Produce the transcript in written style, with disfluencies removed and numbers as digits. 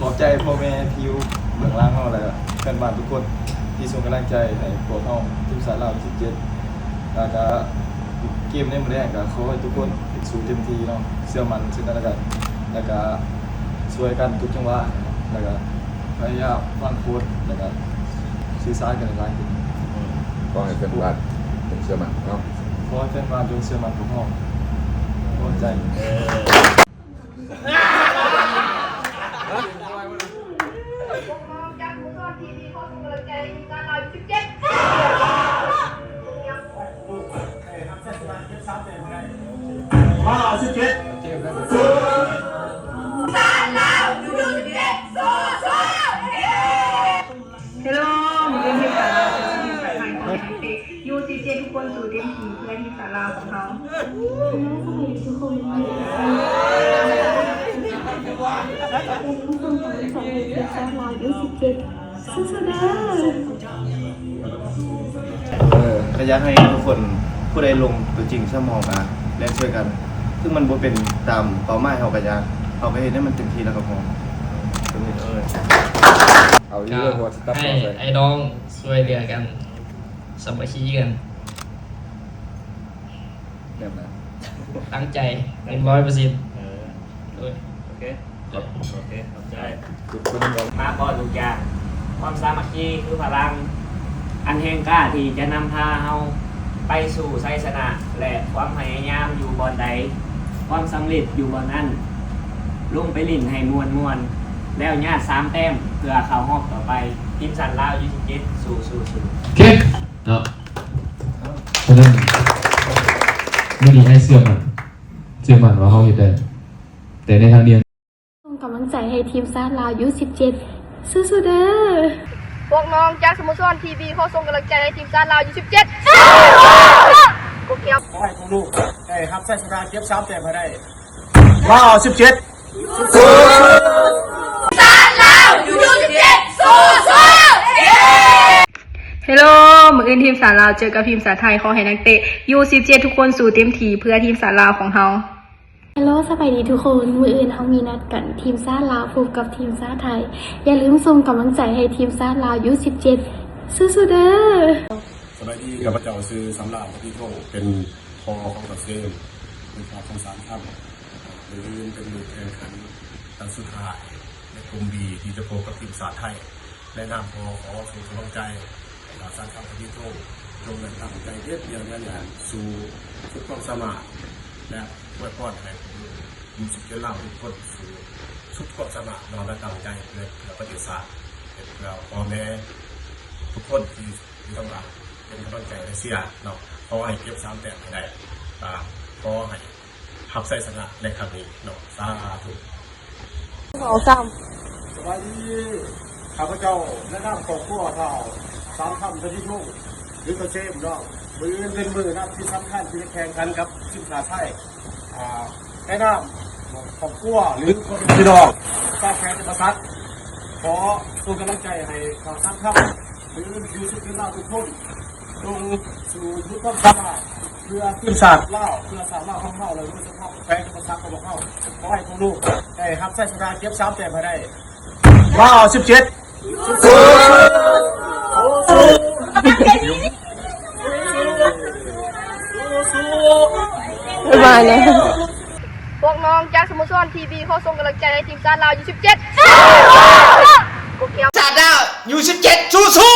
อบใจพ่อแม่ที่อยู่เบื้องหลังเฮาแล้วก็เพื่อนบ้านทุกคนที่ส่งกำลังใจให้พวกเฮาทีมสารลาว17แล้วก็เกมในมื้อแรกก็ขอให้ทุกคนสู้เต็มที่เนาะเชื่อมั่นซึ่งกันและกันแล้วก็ช่วยกันทุกจังหวะแล้วก็พยายามฟังโค้ชแล้วก็สื่อสารกันหลายๆขึ้น ก็ให้เป็นบ้านเป็นเชื่อมั่นเนาะ ขอให้แฟนบ้านจงเชื่อมั่นพวกเฮาขอบใจ จากมุสลิมทีวีเขาส่งกำลังใจการเรา17ว้าว17ฮัลโหลมึงเป็นทีมสารลาวทีมสายไทยของนักเตะยูซีเจทุกคนสู่เต็มที่เพื่อทีมสารลาวของเขาก็อยากให้ทุกคนผู้ใดลงตัวจริงชั่วโมงมาและช่วยกัน ซึ่งมันบ่เป็นตามเป้าหมายเฮาก็อยากเอาไปเฮ็ดให้มันเต็มที่แล้วครับผมตรงนี้เอาเรื่องหัวสตั๊บ ให้ ต่อไป ไอ้น้องช่วยเหลือกันสามัคคีกัน แบบนั้น ตั้งใจ100%ด้วย โอเคขอบใจ ทุกคนเรา มาพอทุกอย่างความสามัคคีคือพลังอันแห่งกล้าที่จะนำพาเฮาไปสู่ชัยชนะ และความพยายามอยู่บอนใดความสำเร็จอยู่บอนนั้นลงไปลิ่นให้มวนแล้วญาติ3แต้มเพื่อเข้ารอบต่อไปทีมสันลาว27สู่ เค้กเนาะเพราะนั้นไม่ดีให้เชื่อมันว่าเขาเห็นได้แต่ในทางเดียว ส่งกำลังใจให้ทีมชาติลาวยู17สู้ๆเด้อ พวกน้องจากสโมสรทีวีเขาส่งกำลังใจให้ทีมชาติลาว17โอเค ขอให้ทุกลูกได้ครับใช้ชนะเก็บ3แต้มให้ได้ว้าว17ฮัลโหลมืออื่นทีมสารลาวเจอกับทีมสาไทยขอให้นักเตะยู17ทุกคนสู่เต็มที่เพื่อทีมสารลาวของเฮา ฮัลโหลสบายดีทุกคน มื้ออื่นเฮามีนัดกันทีมชาติลาวพบกับทีมชาติไทย อย่าลืมส่งกำลังใจให้ทีมชาติลาวยู17สู้ๆเด้อ สบายดีกับพระเจ้าซื้อสำราญที่โตเป็นพอของกับเซมเป็นพอของสามท่านหรือเป็นมือแข่งขันนัดสุดท้ายในกลุ่มบีที่จะพบกับทีมสาไทยและนำพอขอสู่กำลังใจสารข้ามที่โตลงเงินตั้งใจเรียบเรียงนั่นแหละสู่สุดความสามารถและไว้พอดให้มีสิทธิ์เล่าทุกคนสู่สุดความสามารถนอนและตั้งใจเพื่อประเทศชาติเพื่อพ่อแม่ทุกคนที่ต้องการเป็นกำลังใจในเสียเนาะขอให้เก็บ3แต้มให้ได้ขอให้ทับใส่ชนะในครั้งนี้เนาะสาธุสวัสดีข้าพเจ้าและน้ำของพวกเราสามคำที่ลูกหรือประเทศเนาะมือเป็นมือนะที่สำคัญที่จะแข่งขันกับทีมชาติไทยแนะนำของพวกหรือคนที่ดอกสร้างแข่งประสัตขอส่งกำลังใจให้ข่าวสร้างคำหรือยูทูบเบอร์ทุกคนลงสู่ยุทธศาสตร์เพื่อทีมชาติเล่าเพื่อสาวเล่าเข้าเลยเพื่อเข้าแข่งประสัตของเข้าขอให้ทุกลูกได้ครับใช้ชนะเก็บ3แต้มมาได้ว้าว17มาเลยพวกน้องจากสโมสรทีวีเขาส่งกำลังใจให้ทีมชาติลาว27โอเค ชาติลาว27สู้